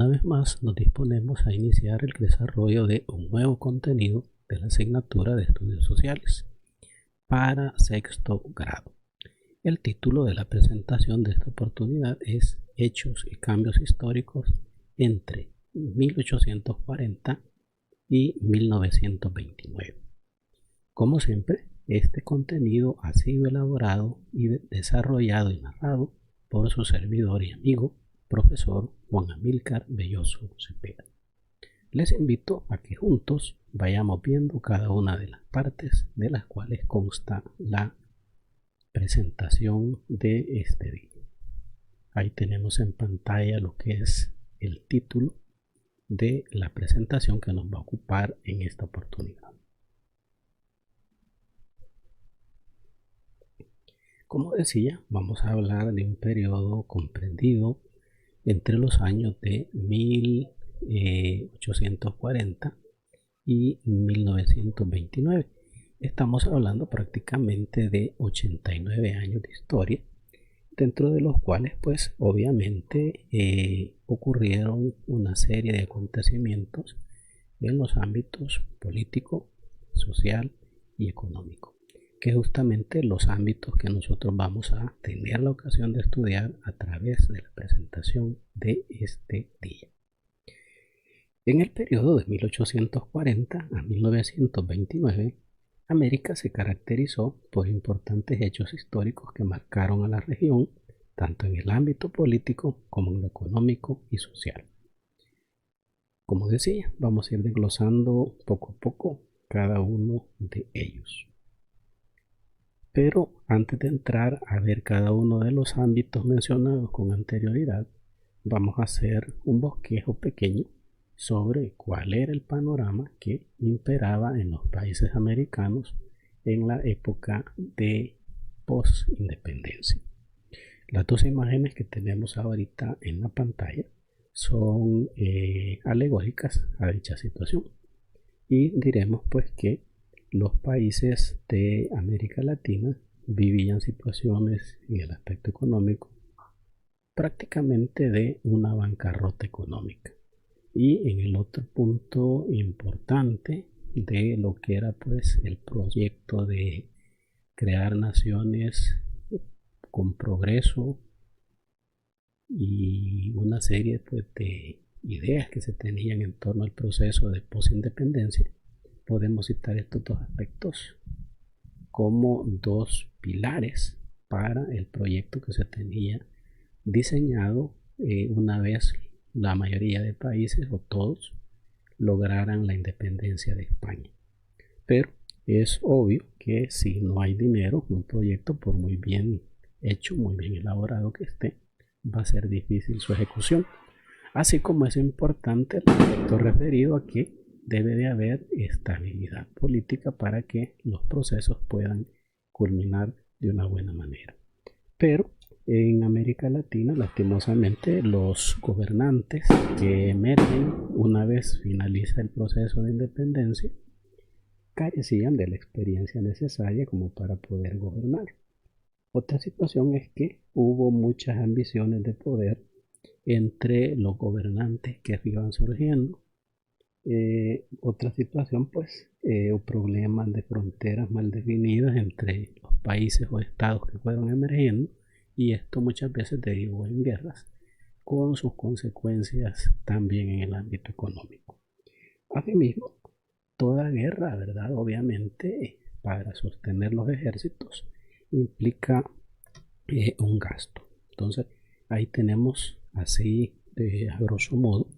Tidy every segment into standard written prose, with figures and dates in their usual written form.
Una vez más nos disponemos a iniciar el desarrollo de un nuevo contenido de la asignatura de Estudios Sociales para sexto grado. El título de la presentación de esta oportunidad es Hechos y cambios históricos entre 1840 y 1929. Como siempre, este contenido ha sido elaborado y desarrollado y narrado por su servidor y amigo, profesor Juan Amílcar Belloso Cepeda. Les invito a que juntos vayamos viendo cada una de las partes de las cuales consta la presentación de este día. Ahí tenemos en pantalla lo que es el título de la presentación que nos va a ocupar en esta oportunidad. Como decía, vamos a hablar de un periodo comprendido entre los años de 1840 y 1929. Estamos hablando prácticamente de 89 años de historia, dentro de los cuales pues obviamente ocurrieron una serie de acontecimientos en los ámbitos político, social y económico, que justamente los ámbitos que nosotros vamos a tener la ocasión de estudiar a través de la presentación de este día. En el periodo de 1840 a 1929, América se caracterizó por importantes hechos históricos que marcaron a la región, tanto en el ámbito político como en lo económico y social. Como decía, vamos a ir desglosando poco a poco cada uno de ellos. Pero antes de entrar a ver cada uno de los ámbitos mencionados con anterioridad, vamos a hacer un bosquejo pequeño sobre cuál era el panorama que imperaba en los países americanos en la época de post-independencia. Las dos imágenes que tenemos ahorita en la pantalla son alegóricas a dicha situación, y diremos pues que los países de América Latina vivían situaciones en el aspecto económico prácticamente de una bancarrota económica. Y en el otro punto importante de lo que era pues el proyecto de crear naciones con progreso y una serie pues de ideas que se tenían en torno al proceso de posindependencia, podemos citar estos dos aspectos como dos pilares para el proyecto que se tenía diseñado una vez la mayoría de países o todos lograran la independencia de España. Pero es obvio que si no hay dinero, un proyecto por muy bien hecho, muy bien elaborado que esté, va a ser difícil su ejecución. Así como es importante el aspecto referido a que debe de haber estabilidad política para que los procesos puedan culminar de una buena manera. Pero en América Latina, lastimosamente, los gobernantes que emergen una vez finaliza el proceso de independencia carecían de la experiencia necesaria como para poder gobernar. Otra situación es que hubo muchas ambiciones de poder entre los gobernantes que iban surgiendo. Otra situación pues problemas de fronteras mal definidas entre los países o estados que fueron emergiendo, y esto muchas veces derivó en guerras con sus consecuencias también en el ámbito económico. Asimismo, toda guerra, ¿verdad? Obviamente para sostener los ejércitos implica un gasto. Entonces ahí tenemos así a grosso modo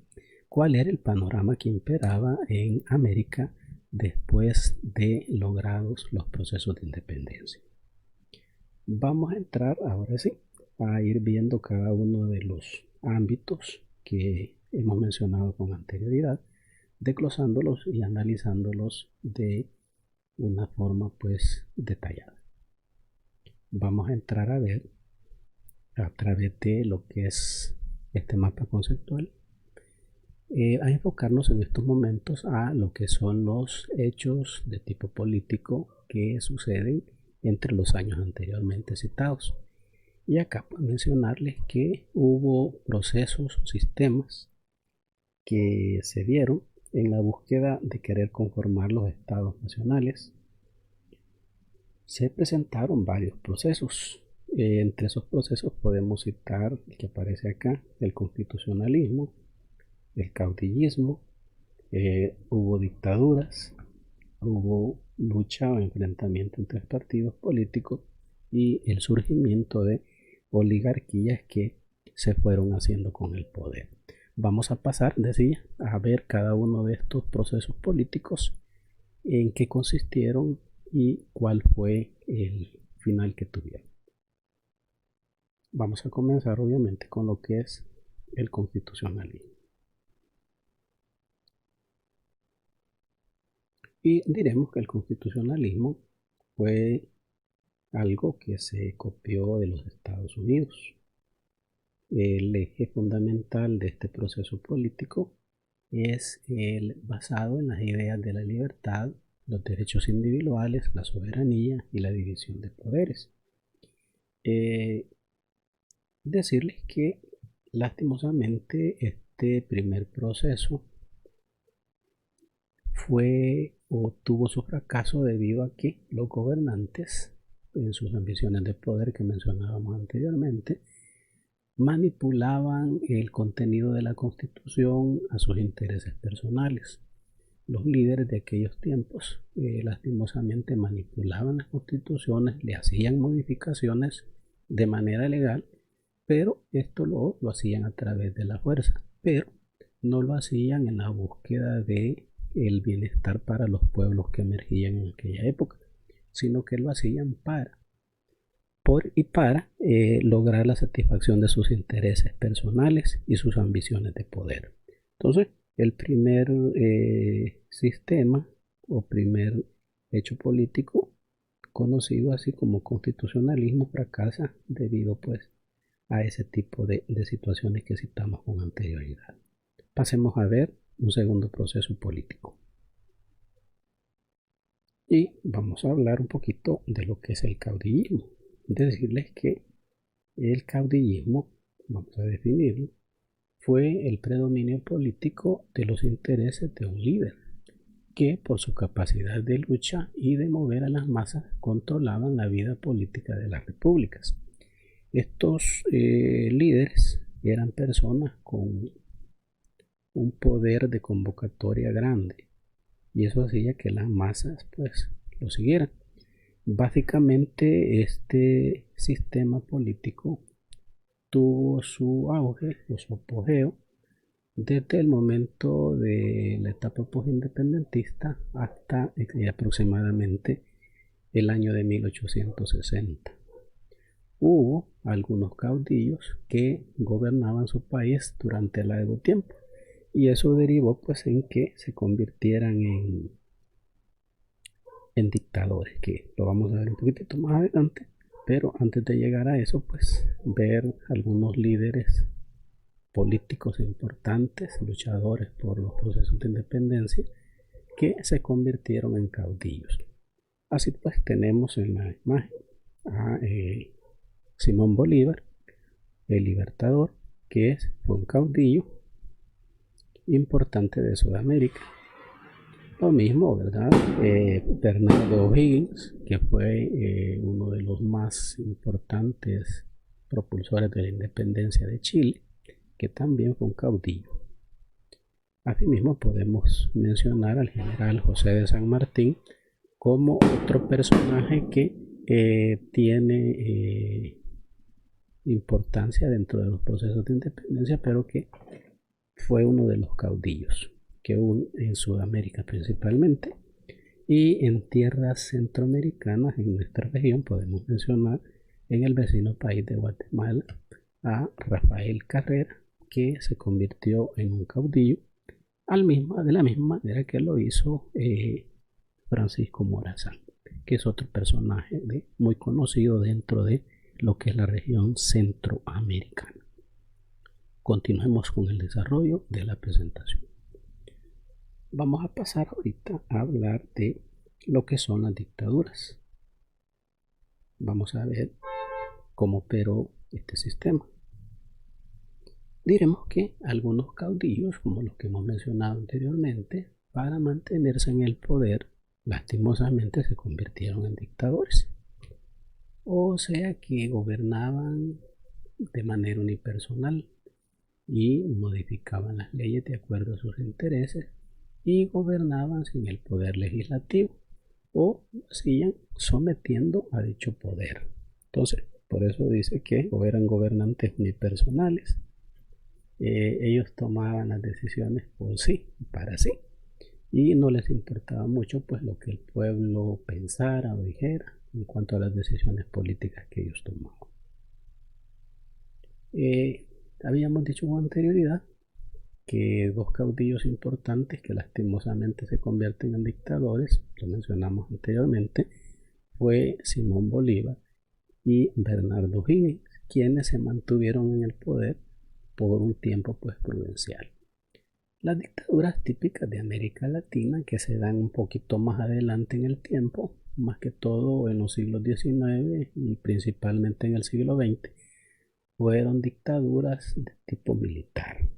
cuál era el panorama que imperaba en América después de logrados los procesos de independencia. Vamos a entrar ahora sí a ir viendo cada uno de los ámbitos que hemos mencionado con anterioridad, desglosándolos y analizándolos de una forma pues detallada. Vamos a entrar a ver a través de lo que es este mapa conceptual, a enfocarnos en estos momentos a lo que son los hechos de tipo político que suceden entre los años anteriormente citados. Y acá puedo mencionarles que hubo procesos o sistemas que se dieron en la búsqueda de querer conformar los estados nacionales. Se presentaron varios procesos. Entre esos procesos podemos citar el que aparece acá, el constitucionalismo, el caudillismo, hubo dictaduras, hubo lucha o enfrentamiento entre partidos políticos y el surgimiento de oligarquías que se fueron haciendo con el poder. Vamos a pasar, decía, a ver cada uno de estos procesos políticos, en qué consistieron y cuál fue el final que tuvieron. Vamos a comenzar obviamente con lo que es el constitucionalismo. Y diremos que el constitucionalismo fue algo que se copió de los Estados Unidos. El eje fundamental de este proceso político es el basado en las ideas de la libertad, los derechos individuales, la soberanía y la división de poderes. Decirles que lastimosamente este primer proceso fue o tuvo su fracaso debido a que los gobernantes, en sus ambiciones de poder que mencionábamos anteriormente, manipulaban el contenido de la Constitución a sus intereses personales. Los líderes de aquellos tiempos lastimosamente manipulaban las constituciones, le hacían modificaciones de manera legal, pero esto lo hacían a través de la fuerza, pero no lo hacían en la búsqueda de el bienestar para los pueblos que emergían en aquella época, sino que lo hacían para lograr la satisfacción de sus intereses personales y sus ambiciones de poder. Entonces, el primer sistema o primer hecho político conocido así como constitucionalismo fracasa debido pues a ese tipo de situaciones que citamos con anterioridad. Pasemos a ver un segundo proceso político. Y vamos a hablar un poquito de lo que es el caudillismo. Decirles que el caudillismo, vamos a definirlo, fue el predominio político de los intereses de un líder que por su capacidad de lucha y de mover a las masas controlaban la vida política de las repúblicas. Estos líderes eran personas con un poder de convocatoria grande y eso hacía que las masas pues lo siguieran. Básicamente este sistema político tuvo su auge o su apogeo desde el momento de la etapa postindependentista hasta aproximadamente el año de 1860. Hubo algunos caudillos que gobernaban su país durante largo tiempo y eso derivó pues en que se convirtieran en dictadores, que lo vamos a ver un poquitito más adelante, pero antes de llegar a eso pues ver algunos líderes políticos importantes, luchadores por los procesos de independencia que se convirtieron en caudillos. Así pues tenemos en la imagen a Simón Bolívar, el libertador, que fue un caudillo importante de Sudamérica. Lo mismo, ¿verdad? Bernardo O'Higgins, que fue uno de los más importantes propulsores de la independencia de Chile, que también fue un caudillo. Asimismo podemos mencionar al general José de San Martín como otro personaje que tiene importancia dentro de los procesos de independencia, pero que fue uno de los caudillos que hubo en Sudamérica principalmente, y en tierras centroamericanas en nuestra región podemos mencionar en el vecino país de Guatemala a Rafael Carrera, que se convirtió en un caudillo de la misma manera que lo hizo Francisco Morazán, que es otro personaje muy conocido dentro de lo que es la región centroamericana. Continuemos con el desarrollo de la presentación. Vamos a pasar ahorita a hablar de lo que son las dictaduras. Vamos a ver cómo operó este sistema. Diremos que algunos caudillos, como los que hemos mencionado anteriormente, para mantenerse en el poder, lastimosamente se convirtieron en dictadores. O sea que gobernaban de manera unipersonal y modificaban las leyes de acuerdo a sus intereses y gobernaban sin el poder legislativo o siguen sometiendo a dicho poder. Entonces, por eso dice que o eran gobernantes unipersonales, ellos tomaban las decisiones por sí, para sí, y no les importaba mucho pues lo que el pueblo pensara o dijera en cuanto a las decisiones políticas que ellos tomaban. Habíamos dicho con anterioridad que dos caudillos importantes que lastimosamente se convierten en dictadores, lo mencionamos anteriormente, fue Simón Bolívar y Bernardo Higgins, quienes se mantuvieron en el poder por un tiempo pues prudencial. Las dictaduras típicas de América Latina, que se dan un poquito más adelante en el tiempo, más que todo en los siglos XIX y principalmente en el siglo XX, fueron dictaduras de tipo militar.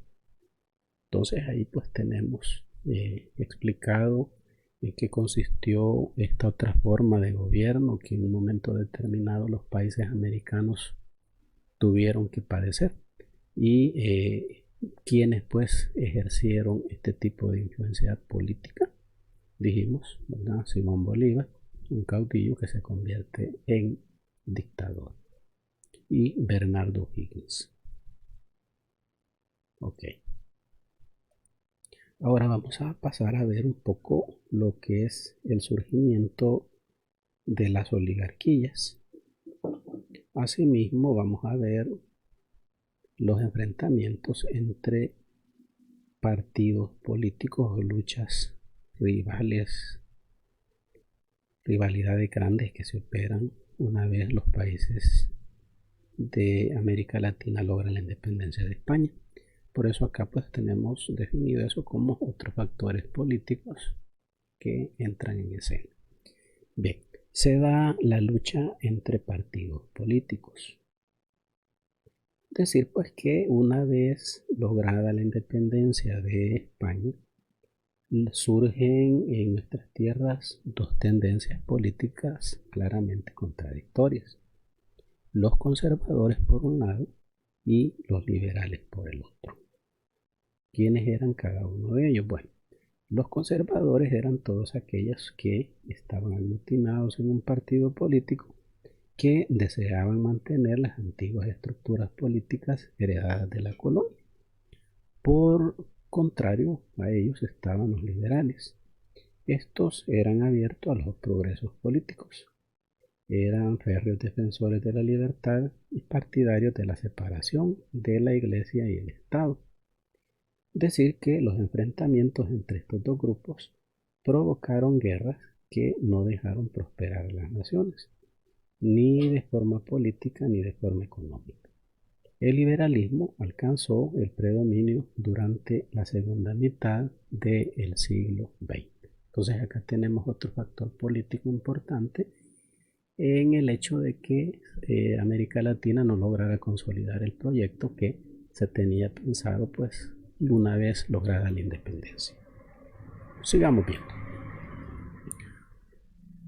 Entonces ahí pues tenemos explicado en qué consistió esta otra forma de gobierno que en un momento determinado los países americanos tuvieron que padecer y quienes pues ejercieron este tipo de influencia política. Dijimos, ¿verdad? Simón Bolívar, un caudillo que se convierte en dictador, y Bernardo Higgins. Ok. Ahora vamos a pasar a ver un poco lo que es el surgimiento de las oligarquías. Asimismo, vamos a ver los enfrentamientos entre partidos políticos o luchas rivales, rivalidades grandes que se operan una vez los países de América Latina logran la independencia de España. Por eso acá pues tenemos definido eso como otros factores políticos que entran en escena. Bien, se da la lucha entre partidos políticos. Decir pues que una vez lograda la independencia de España, surgen en nuestras tierras dos tendencias políticas claramente contradictorias. Los conservadores por un lado y los liberales por el otro. ¿Quiénes eran cada uno de ellos? Bueno, los conservadores eran todos aquellos que estaban aglutinados en un partido político que deseaban mantener las antiguas estructuras políticas heredadas de la colonia. Por contrario a ellos estaban los liberales. Estos eran abiertos a los progresos políticos. Eran férreos defensores de la libertad y partidarios de la separación de la Iglesia y el Estado. Decir que los enfrentamientos entre estos dos grupos provocaron guerras que no dejaron prosperar a las naciones, ni de forma política ni de forma económica. El liberalismo alcanzó el predominio durante la segunda mitad del siglo XX. Entonces acá tenemos otro factor político importante en el hecho de que América Latina no lograra consolidar el proyecto que se tenía pensado pues una vez lograda la independencia. Sigamos viendo.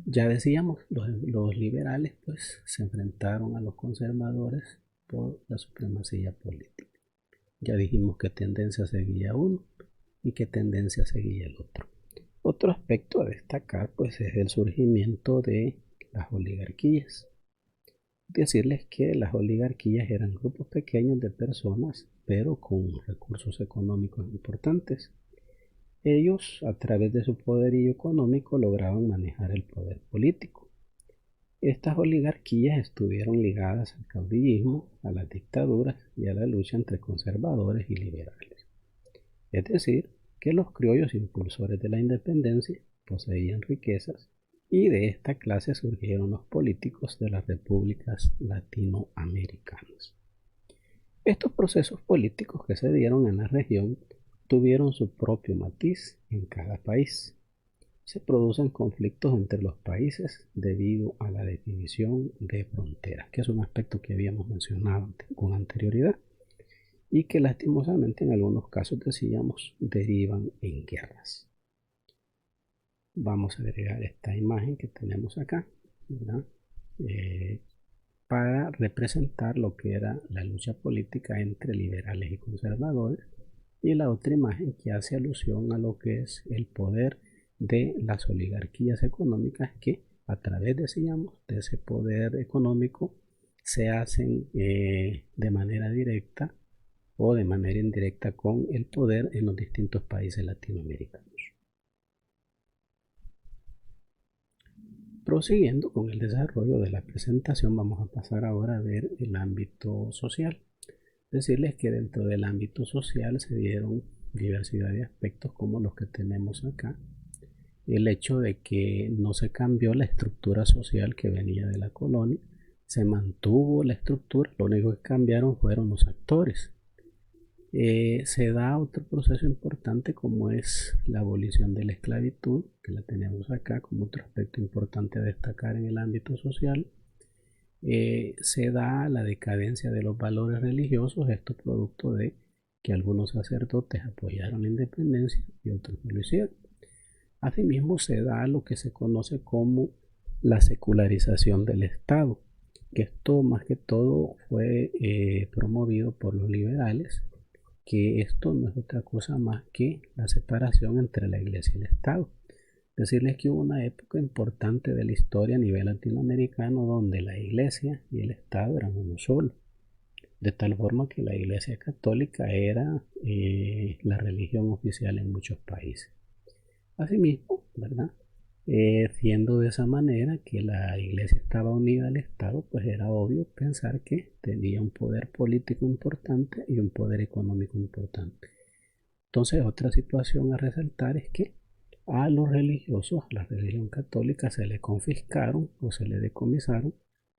Ya decíamos, los liberales pues se enfrentaron a los conservadores por la supremacía política. Ya dijimos qué tendencia seguía uno y qué tendencia seguía el otro. Otro aspecto a destacar pues es el surgimiento de las oligarquías. Decirles que las oligarquías eran grupos pequeños de personas pero con recursos económicos importantes. Ellos, a través de su poderío económico, lograban manejar el poder político. Estas oligarquías estuvieron ligadas al caudillismo, a las dictaduras y a la lucha entre conservadores y liberales. Es decir, que los criollos impulsores de la independencia poseían riquezas y de esta clase surgieron los políticos de las repúblicas latinoamericanas. Estos procesos políticos que se dieron en la región tuvieron su propio matiz en cada país. Se producen conflictos entre los países debido a la definición de fronteras, que es un aspecto que habíamos mencionado con anterioridad. y que lastimosamente en algunos casos, decíamos, derivan en guerras. Vamos a agregar esta imagen que tenemos acá, ¿verdad? Para representar lo que era la lucha política entre liberales y conservadores, y la otra imagen que hace alusión a lo que es el poder de las oligarquías económicas que a través, decíamos, de ese poder económico se hacen de manera directa o de manera indirecta con el poder en los distintos países latinoamericanos. Prosiguiendo con el desarrollo de la presentación, vamos a pasar ahora a ver el ámbito social. Decirles que dentro del ámbito social se dieron diversidad de aspectos como los que tenemos acá. El hecho de que no se cambió la estructura social que venía de la colonia, se mantuvo la estructura, lo único que cambiaron fueron los actores. Se da otro proceso importante como es la abolición de la esclavitud, que la tenemos acá como otro aspecto importante a destacar en el ámbito social. Se da la decadencia de los valores religiosos, esto producto de que algunos sacerdotes apoyaron la independencia y otros no lo hicieron. Asimismo se da lo que se conoce como la secularización del Estado, que esto más que todo fue promovido por los liberales, que esto no es otra cosa más que la separación entre la Iglesia y el Estado. Decirles que hubo una época importante de la historia a nivel latinoamericano donde la Iglesia y el Estado eran uno solo, de tal forma que la Iglesia católica era la religión oficial en muchos países. Asimismo, ¿verdad? Siendo de esa manera que la Iglesia estaba unida al Estado, pues era obvio pensar que tenía un poder político importante y un poder económico importante. Entonces, otra situación a resaltar es que a los religiosos, a la religión católica, se le confiscaron o se le decomisaron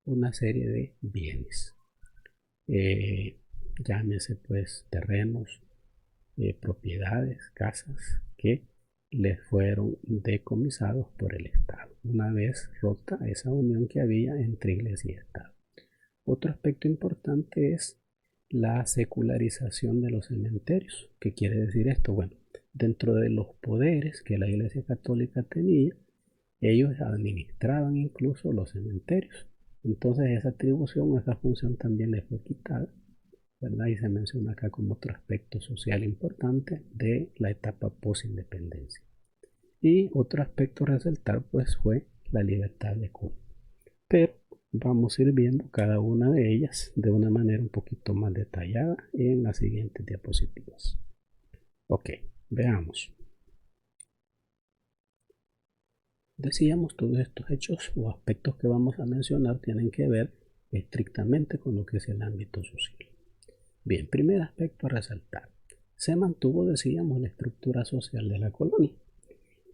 una serie de bienes. Llámese pues terrenos, propiedades, casas que les fueron decomisados por el Estado, una vez rota esa unión que había entre Iglesia y Estado. Otro aspecto importante es la secularización de los cementerios. ¿Qué quiere decir esto? Bueno, dentro de los poderes que la Iglesia Católica tenía, ellos administraban incluso los cementerios. Entonces esa atribución, esa función también les fue quitada, ¿verdad? Y se menciona acá como otro aspecto social importante de la etapa post-independencia. Y otro aspecto a resaltar pues fue la libertad de culto. Pero vamos a ir viendo cada una de ellas de una manera un poquito más detallada en las siguientes diapositivas. Ok, veamos. Decíamos, todos estos hechos o aspectos que vamos a mencionar tienen que ver estrictamente con lo que es el ámbito social. Bien, primer aspecto a resaltar. Se mantuvo, decíamos, la estructura social de la colonia.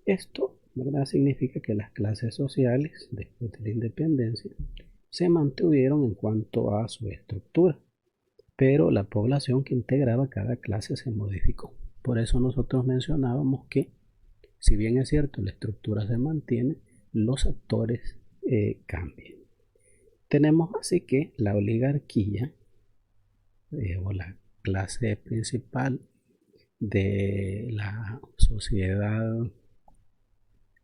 Esto, ¿verdad?, significa que las clases sociales, después de la independencia, se mantuvieron en cuanto a su estructura, pero la población que integraba cada clase se modificó. Por eso nosotros mencionábamos que, si bien es cierto, la estructura se mantiene, los actores cambian. Tenemos así que la oligarquía o la clase principal de la sociedad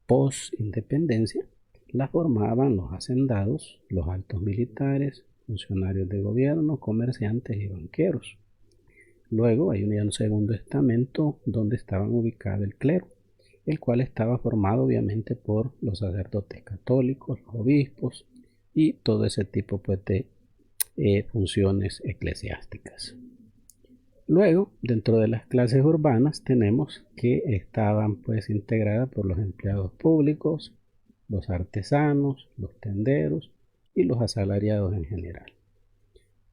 post-independencia la formaban los hacendados, los altos militares, funcionarios de gobierno, comerciantes y banqueros. Luego hay un segundo estamento donde estaban ubicados el clero, el cual estaba formado obviamente por los sacerdotes católicos, los obispos y todo ese tipo pues, de funciones eclesiásticas. Luego, dentro de las clases urbanas tenemos que estaban pues integradas por los empleados públicos, los artesanos, los tenderos y los asalariados en general.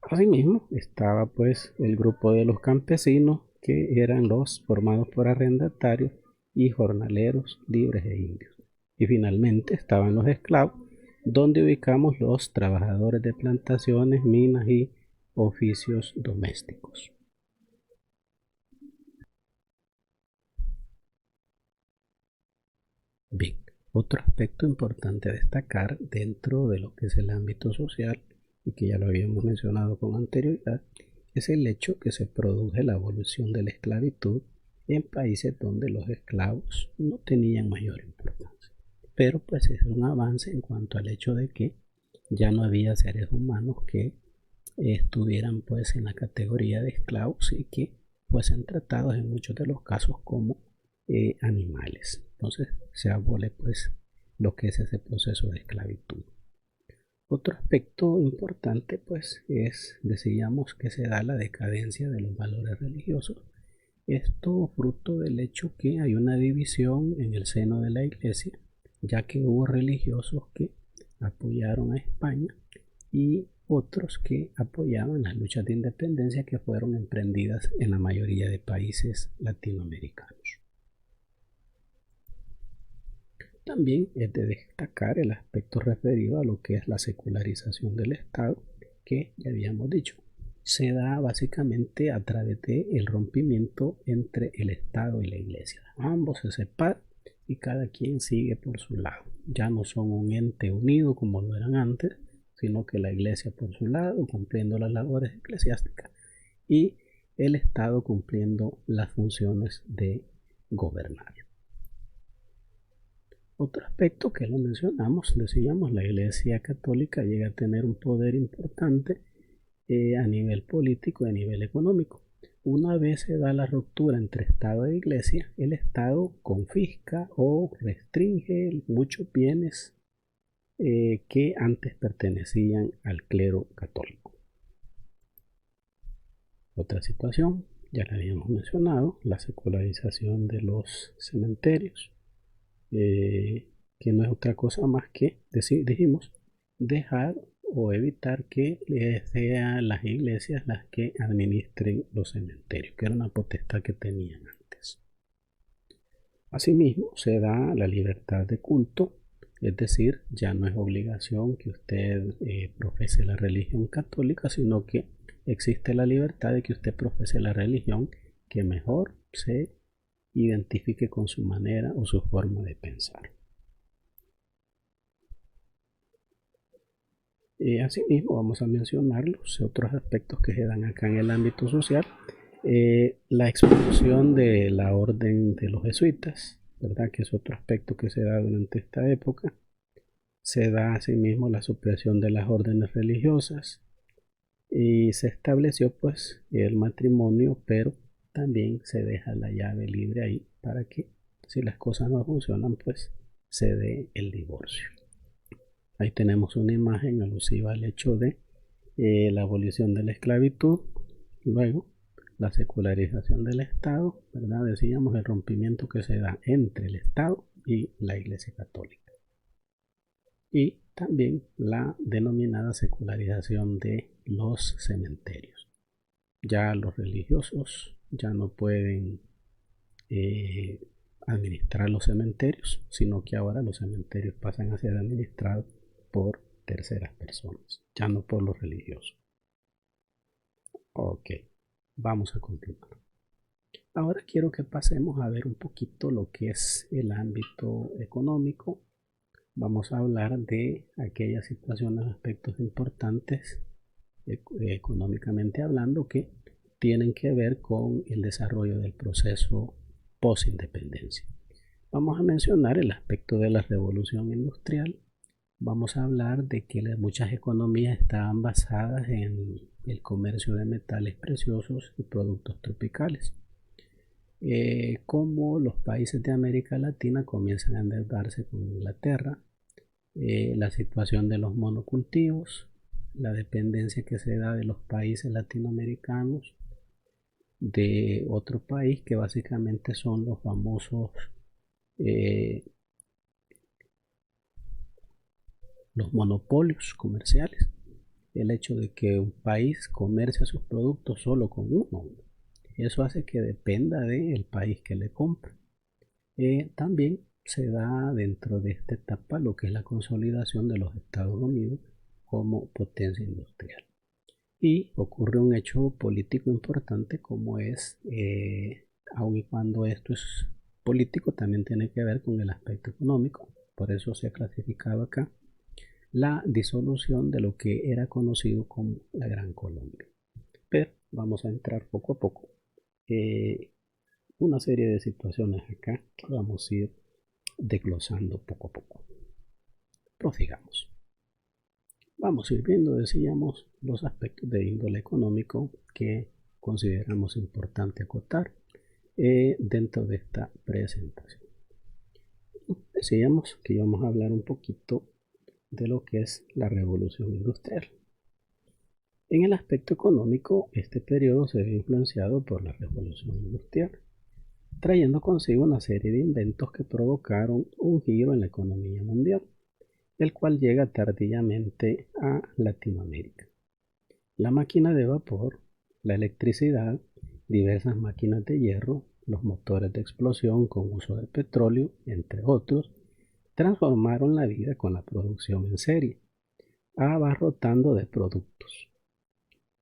Asimismo, estaba pues el grupo de los campesinos, que eran los formados por arrendatarios y jornaleros libres e indios. Y finalmente estaban los esclavos, donde ubicamos los trabajadores de plantaciones, minas y oficios domésticos. Bien, otro aspecto importante a destacar dentro de lo que es el ámbito social, y que ya lo habíamos mencionado con anterioridad, es el hecho que se produce la abolición de la esclavitud en países donde los esclavos no tenían mayor importancia. Pero pues es un avance en cuanto al hecho de que ya no había seres humanos que estuvieran pues en la categoría de esclavos y que fuesen tratados en muchos de los casos como animales. Entonces se abole pues lo que es ese proceso de esclavitud. Otro aspecto importante pues es, decíamos, que se da la decadencia de los valores religiosos. Esto fruto del hecho que hay una división en el seno de la iglesia, ya que hubo religiosos que apoyaron a España y otros que apoyaban las luchas de independencia que fueron emprendidas en la mayoría de países latinoamericanos. También es de destacar el aspecto referido a lo que es la secularización del Estado, que ya habíamos dicho, se da básicamente a través del rompimiento entre el Estado y la Iglesia. Ambos se separan y cada quien sigue por su lado. Ya no son un ente unido como lo eran antes, sino que la Iglesia por su lado, cumpliendo las labores eclesiásticas, y el Estado cumpliendo las funciones de gobernar. Otro aspecto que lo mencionamos, decíamos, la Iglesia Católica llega a tener un poder importante a nivel político y a nivel económico. Una vez se da la ruptura entre Estado e Iglesia, el Estado confisca o restringe muchos bienes que antes pertenecían al clero católico. Otra situación, ya la habíamos mencionado, la secularización de los cementerios, que no es otra cosa más que, dijimos, dejar o evitar que sean las iglesias las que administren los cementerios, que era una potestad que tenían antes. Asimismo, se da la libertad de culto, es decir, ya no es obligación que usted profese la religión católica, sino que existe la libertad de que usted profese la religión que mejor se identifique con su manera o su forma de pensar. Asimismo, vamos a mencionar los otros aspectos que se dan acá en el ámbito social. La expulsión de la orden de los jesuitas, ¿verdad? Que es otro aspecto que se da durante esta época. Se da asimismo la supresión de las órdenes religiosas y se estableció pues el matrimonio, pero también se deja la llave libre ahí para que si las cosas no funcionan pues se dé el divorcio. Ahí tenemos una imagen alusiva al hecho de la abolición de la esclavitud, luego la secularización del Estado, ¿verdad? Decíamos el rompimiento que se da entre el Estado y la Iglesia Católica. Y también la denominada secularización de los cementerios. Ya los religiosos ya no pueden administrar los cementerios, sino que ahora los cementerios pasan a ser administrados por terceras personas, ya no por los religiosos. Ok, vamos a continuar. Ahora quiero que pasemos a ver un poquito lo que es el ámbito económico. Vamos a hablar de aquellas situaciones, aspectos importantes económicamente hablando que tienen que ver con el desarrollo del proceso post-independencia. Vamos a mencionar el aspecto de la revolución industrial. Vamos a hablar de que muchas economías estaban basadas en el comercio de metales preciosos y productos tropicales. Como los países de América Latina comienzan a endeudarse con Inglaterra, la situación de los monocultivos, la dependencia que se da de los países latinoamericanos de otro país que básicamente son los famosos los monopolios comerciales, el hecho de que un país comercia sus productos solo con uno, eso hace que dependa del país que le compra. También se da dentro de esta etapa lo que es la consolidación de los Estados Unidos como potencia industrial. Y ocurre un hecho político importante como es, aun y cuando esto es político, también tiene que ver con el aspecto económico, por eso se ha clasificado acá la disolución de lo que era conocido como la Gran Colombia. Pero vamos a entrar poco a poco una serie de situaciones acá que vamos a ir desglosando poco a poco. Prosigamos. Vamos a ir viendo, decíamos, los aspectos de índole económico que consideramos importante acotar dentro de esta presentación. Decíamos que íbamos a hablar un poquito de lo que es la revolución industrial. En el aspecto económico, este periodo se ve influenciado por la revolución industrial, trayendo consigo una serie de inventos que provocaron un giro en la economía mundial, el cual llega tardíamente a Latinoamérica. La máquina de vapor, la electricidad, diversas máquinas de hierro, los motores de explosión con uso de petróleo, entre otros, transformaron la vida con la producción en serie, abarrotando de productos.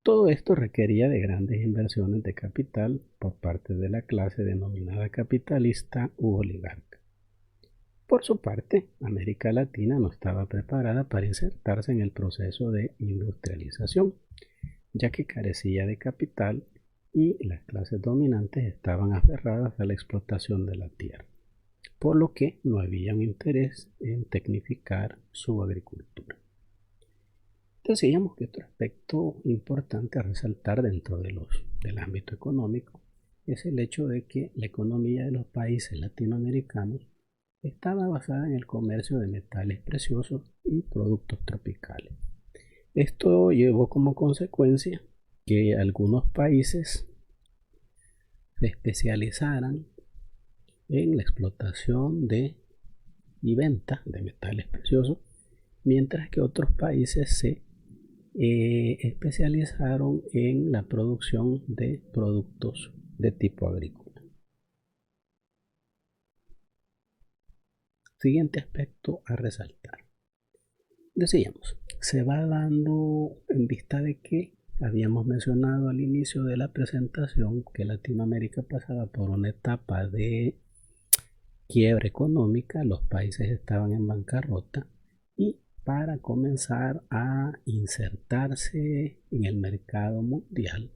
Todo esto requería de grandes inversiones de capital por parte de la clase denominada capitalista u oligarca. Por su parte, América Latina no estaba preparada para insertarse en el proceso de industrialización, ya que carecía de capital y las clases dominantes estaban aferradas a la explotación de la tierra, por lo que no había un interés en tecnificar su agricultura. Decíamos que otro aspecto importante a resaltar dentro del ámbito económico es el hecho de que la economía de los países latinoamericanos estaba basada en el comercio de metales preciosos y productos tropicales. Esto llevó como consecuencia que algunos países se especializaran en la explotación y venta de metales preciosos, mientras que otros países se especializaron en la producción de productos de tipo agrícola. Siguiente aspecto a resaltar. Decíamos, se va dando en vista de que habíamos mencionado al inicio de la presentación que Latinoamérica pasaba por una etapa de quiebra económica, los países estaban en bancarrota y para comenzar a insertarse en el mercado mundial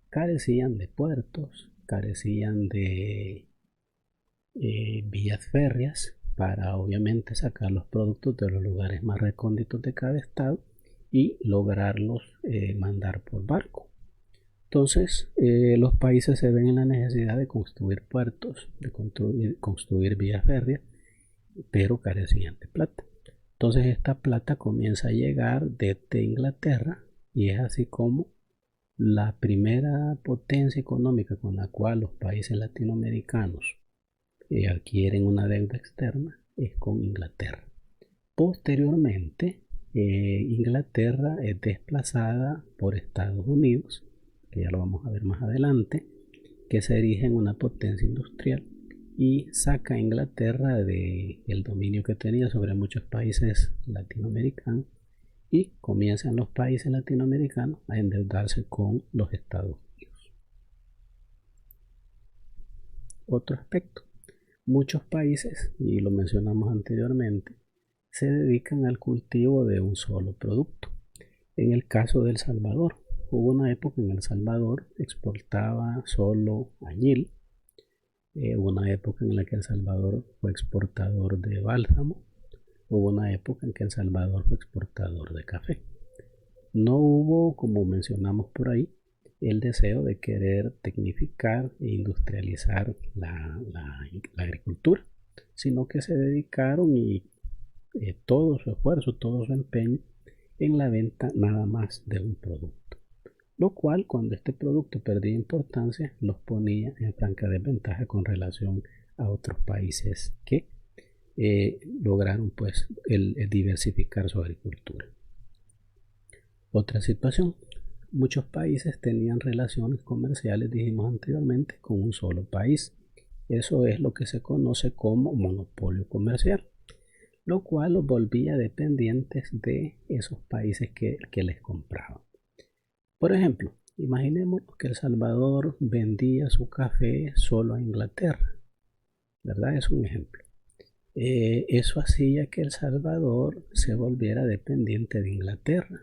carecían de puertos, carecían de vías férreas para obviamente sacar los productos de los lugares más recónditos de cada estado y lograrlos mandar por barco. Entonces los países se ven en la necesidad de construir puertos, de construir vías férreas, pero carecían de plata. Entonces esta plata comienza a llegar desde Inglaterra y es así como la primera potencia económica con la cual los países latinoamericanos adquieren una deuda externa es con Inglaterra. Posteriormente, Inglaterra es desplazada por Estados Unidos, que ya lo vamos a ver más adelante, que se erige en una potencia industrial y saca a Inglaterra del dominio que tenía sobre muchos países latinoamericanos y comienzan los países latinoamericanos a endeudarse con los Estados Unidos. Otro aspecto. Muchos países, y lo mencionamos anteriormente, se dedican al cultivo de un solo producto. En el caso de El Salvador, hubo una época en El Salvador exportaba solo añil, hubo una época en la que El Salvador fue exportador de bálsamo, hubo una época en que El Salvador fue exportador de café. No hubo, como mencionamos por ahí, el deseo de querer tecnificar e industrializar la agricultura, sino que se dedicaron y todo su esfuerzo, todo su empeño en la venta nada más de un producto, lo cual cuando este producto perdía importancia los ponía en franca desventaja con relación a otros países que lograron pues el diversificar su agricultura. Otra situación, muchos países tenían relaciones comerciales, dijimos anteriormente, con un solo país. Eso es lo que se conoce como monopolio comercial, lo cual los volvía dependientes de esos países que les compraban. Por ejemplo, imaginemos que El Salvador vendía su café solo a Inglaterra, ¿verdad? Es un ejemplo. Eso hacía que El Salvador se volviera dependiente de Inglaterra.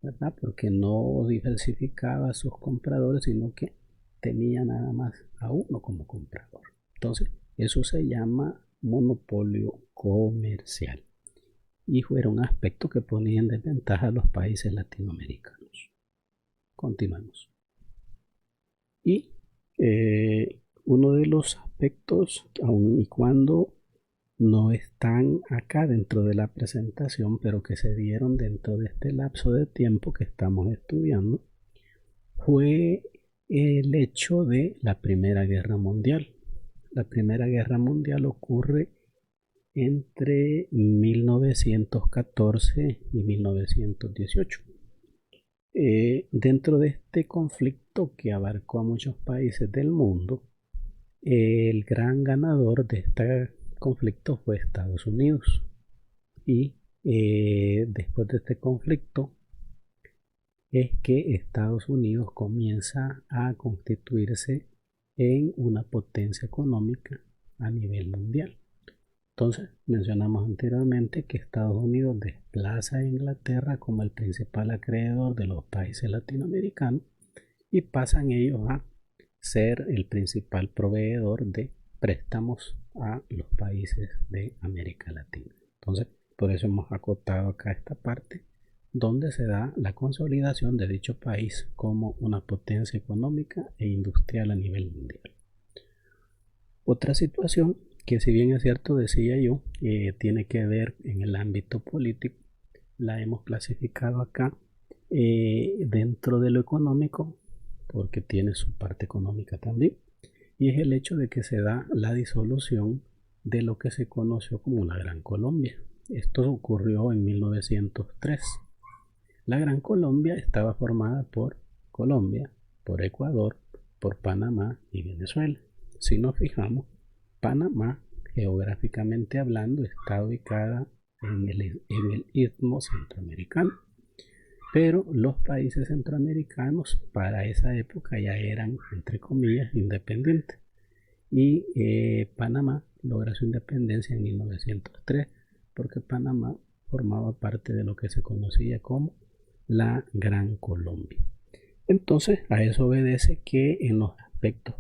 ¿verdad? Porque no diversificaba a sus compradores, sino que tenía nada más a uno como comprador. Entonces, eso se llama monopolio comercial y era un aspecto que ponía en desventaja a los países latinoamericanos. Continuamos. Y uno de los aspectos, aun y cuando no están acá dentro de la presentación, pero que se dieron dentro de este lapso de tiempo que estamos estudiando, fue el hecho de la Primera Guerra Mundial. La Primera Guerra Mundial ocurre entre 1914 y 1918. Dentro de este conflicto que abarcó a muchos países del mundo, el gran ganador de este conflicto fue Estados Unidos. Y después de este conflicto es que Estados Unidos comienza a constituirse en una potencia económica a nivel mundial. Entonces, mencionamos anteriormente que Estados Unidos desplaza a Inglaterra como el principal acreedor de los países latinoamericanos y pasan ellos a ser el principal proveedor de préstamos a los países de América Latina. Entonces, por eso hemos acotado acá esta parte donde se da la consolidación de dicho país como una potencia económica e industrial a nivel mundial. Otra situación que, si bien es cierto, decía yo, tiene que ver en el ámbito político, la hemos clasificado acá dentro de lo económico, porque tiene su parte económica también, y es el hecho de que se da la disolución de lo que se conoció como la Gran Colombia. Esto ocurrió en 1903. La Gran Colombia estaba formada por Colombia, por Ecuador, por Panamá y Venezuela. Si nos fijamos, Panamá, geográficamente hablando, está ubicada en el istmo centroamericano. Pero los países centroamericanos para esa época ya eran, entre comillas, independientes. Y Panamá logra su independencia en 1903 porque Panamá formaba parte de lo que se conocía como la Gran Colombia. Entonces, a eso obedece que en los aspectos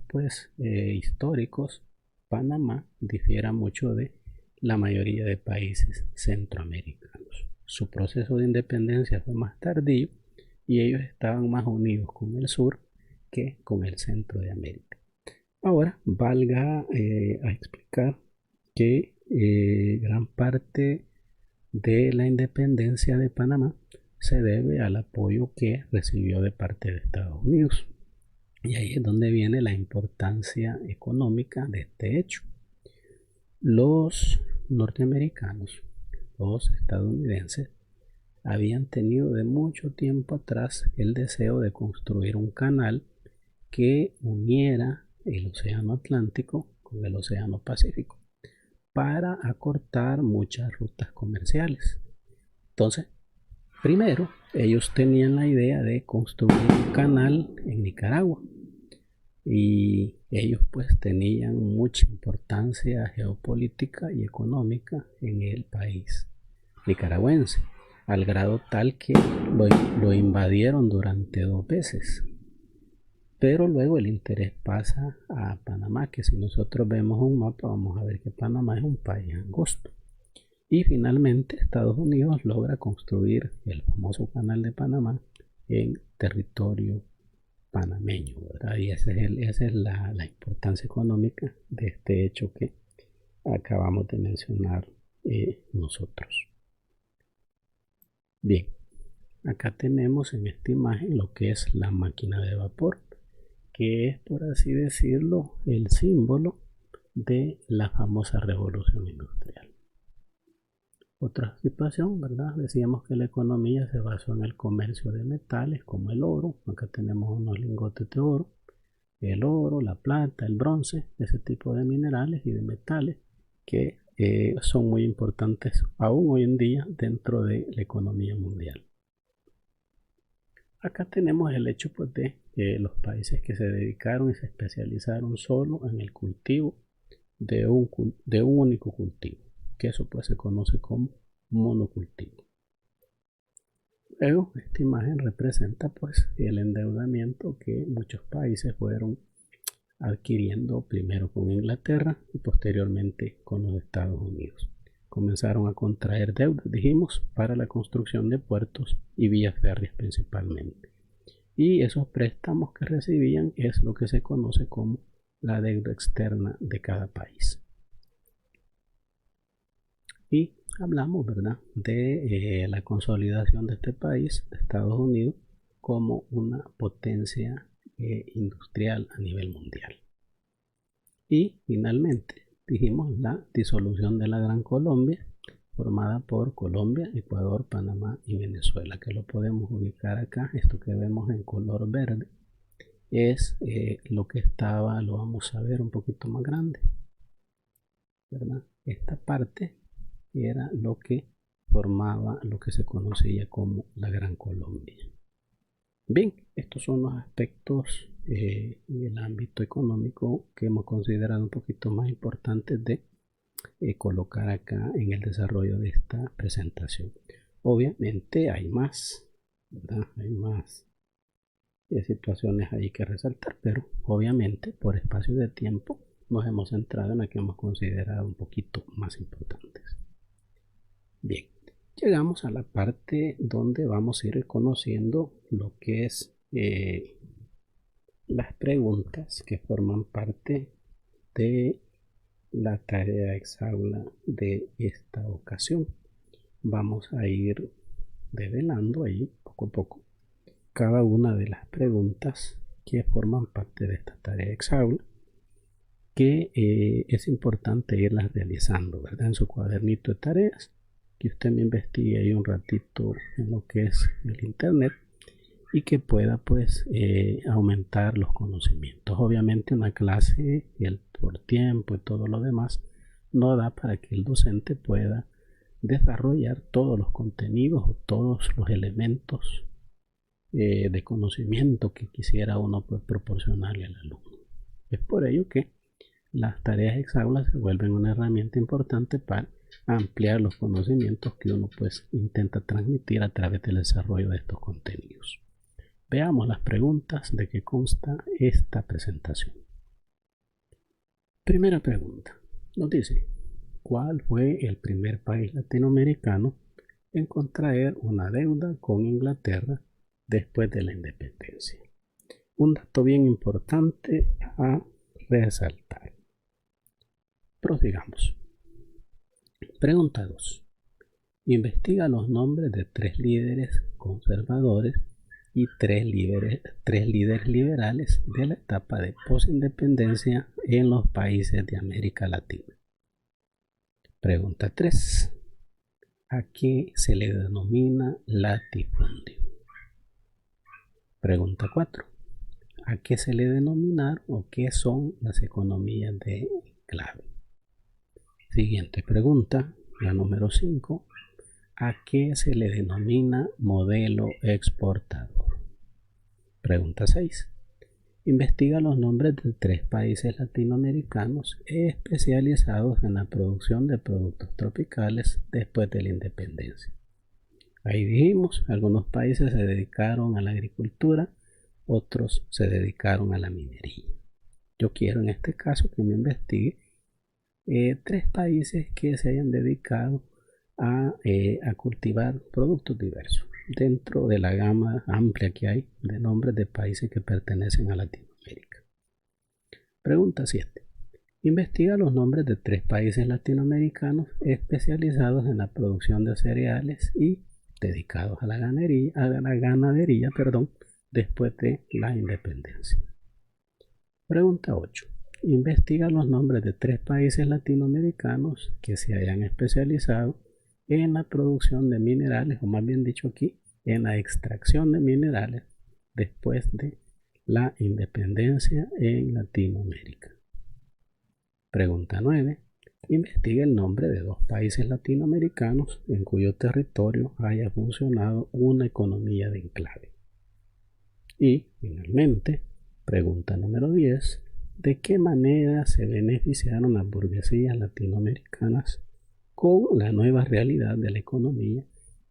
históricos, Panamá difiere mucho de la mayoría de países centroamericanos. Su proceso de independencia fue más tardío y ellos estaban más unidos con el sur que con el centro de América. Ahora, valga a explicar que gran parte de la independencia de Panamá se debe al apoyo que recibió de parte de Estados Unidos. Y ahí es donde viene la importancia económica de este hecho. Los norteamericanos, los estadounidenses, habían tenido de mucho tiempo atrás el deseo de construir un canal que uniera el océano Atlántico con el océano Pacífico para acortar muchas rutas comerciales. Entonces, primero, ellos tenían la idea de construir un canal en Nicaragua y ellos pues tenían mucha importancia geopolítica y económica en el país nicaragüense, al grado tal que lo invadieron durante 2 veces. Pero luego el interés pasa a Panamá, que si nosotros vemos un mapa vamos a ver que Panamá es un país angosto. Y finalmente Estados Unidos logra construir el famoso canal de Panamá en territorio panameño, ¿verdad? Y esa es la importancia económica de este hecho que acabamos de mencionar nosotros. Bien, acá tenemos en esta imagen lo que es la máquina de vapor, que es, por así decirlo, el símbolo de la famosa revolución industrial. Otra situación, ¿verdad? Decíamos que la economía se basó en el comercio de metales como el oro. Acá tenemos unos lingotes de oro, el oro, la plata, el bronce, ese tipo de minerales y de metales que son muy importantes aún hoy en día dentro de la economía mundial. Acá tenemos el hecho pues, de los países que se dedicaron y se especializaron solo en el cultivo de un único cultivo, que eso pues se conoce como monocultivo. Luego, esta imagen representa pues el endeudamiento que muchos países fueron adquiriendo primero con Inglaterra y posteriormente con los Estados Unidos. Comenzaron a contraer deudas, dijimos, para la construcción de puertos y vías férreas principalmente. Y esos préstamos que recibían es lo que se conoce como la deuda externa de cada país. Y hablamos, ¿verdad?, de la consolidación de este país, de Estados Unidos, como una potencia industrial a nivel mundial. Y finalmente dijimos la disolución de la Gran Colombia, formada por Colombia, Ecuador, Panamá y Venezuela, que lo podemos ubicar acá. Esto que vemos en color verde es lo que estaba, lo vamos a ver un poquito más grande, ¿verdad? Esta parte era lo que formaba lo que se conocía como la Gran Colombia. Bien, estos son los aspectos del ámbito económico que hemos considerado un poquito más importantes de colocar acá en el desarrollo de esta presentación. Obviamente hay más, ¿verdad? Hay más situaciones ahí que resaltar, pero obviamente por espacio de tiempo nos hemos centrado en las que hemos considerado un poquito más importantes. Bien, llegamos a la parte donde vamos a ir conociendo lo que es las preguntas que forman parte de la tarea exaula de esta ocasión. Vamos a ir develando ahí poco a poco cada una de las preguntas que forman parte de esta tarea exaula, que es importante irlas realizando, ¿verdad?, en su cuadernito de tareas, que usted me investigue ahí un ratito en lo que es el internet y que pueda pues aumentar los conocimientos. Obviamente una clase por tiempo y todo lo demás no da para que el docente pueda desarrollar todos los contenidos o todos los elementos de conocimiento que quisiera uno pues proporcionarle al alumno. Es por ello que las tareas exaulas se vuelven una herramienta importante para ampliar los conocimientos que uno pues intenta transmitir a través del desarrollo de estos contenidos. Veamos las preguntas de que consta esta presentación. Primera pregunta. Nos dice, ¿cuál fue el primer país latinoamericano en contraer una deuda con Inglaterra después de la independencia? Un dato bien importante a resaltar. Prosigamos. Pregunta 2. Investiga los nombres de 3 líderes conservadores y 3 líderes liberales de la etapa de posindependencia en los países de América Latina. Pregunta 3. ¿A qué se le denomina latifundio? Pregunta 4. ¿A qué se le denomina o qué son las economías de enclave? Siguiente pregunta, la número 5. ¿A qué se le denomina modelo exportador? Pregunta 6. Investiga los nombres de 3 países latinoamericanos especializados en la producción de productos tropicales después de la independencia. Ahí dijimos, algunos países se dedicaron a la agricultura, otros se dedicaron a la minería. Yo quiero en este caso que me investigue 3 países que se hayan dedicado a cultivar productos diversos dentro de la gama amplia que hay de nombres de países que pertenecen a Latinoamérica. Pregunta 7. Investiga los nombres de 3 países latinoamericanos especializados en la producción de cereales y dedicados a la ganadería, después de la independencia. Pregunta 8. Investiga los nombres de 3 países latinoamericanos que se hayan especializado en la producción de minerales, o más bien dicho aquí, en la extracción de minerales después de la independencia en Latinoamérica. Pregunta 9. Investiga el nombre de 2 países latinoamericanos en cuyo territorio haya funcionado una economía de enclave. Y, finalmente, pregunta número 10. ¿De qué manera se beneficiaron las burguesías latinoamericanas con la nueva realidad de la economía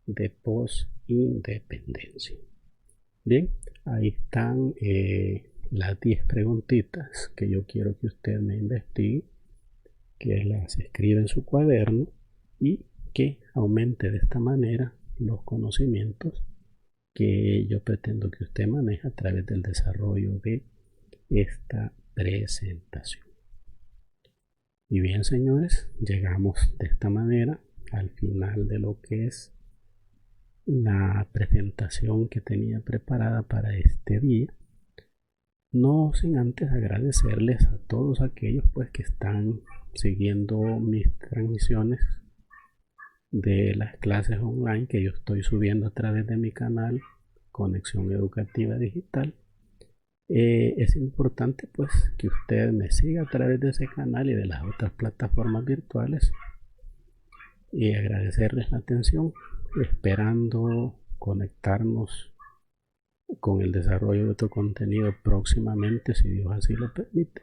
de posindependencia. Bien, ahí están las 10 preguntitas que yo quiero que usted me investigue, que las escriba en su cuaderno y que aumente de esta manera los conocimientos que yo pretendo que usted maneje a través del desarrollo de esta presentación. Y bien, señores, llegamos de esta manera al final de lo que es la presentación que tenía preparada para este día, no sin antes agradecerles a todos aquellos pues que están siguiendo mis transmisiones de las clases online que yo estoy subiendo a través de mi canal Conexión Educativa Digital. Es importante pues que usted me siga a través de ese canal y de las otras plataformas virtuales, y agradecerles la atención, esperando conectarnos con el desarrollo de otro contenido próximamente, si Dios así lo permite,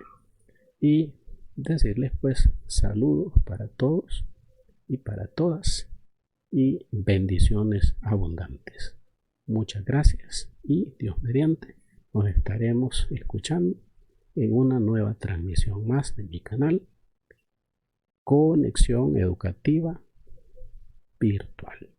y decirles pues saludos para todos y para todas y bendiciones abundantes. Muchas gracias y Dios mediante nos estaremos escuchando en una nueva transmisión más de mi canal Conexión Educativa Virtual.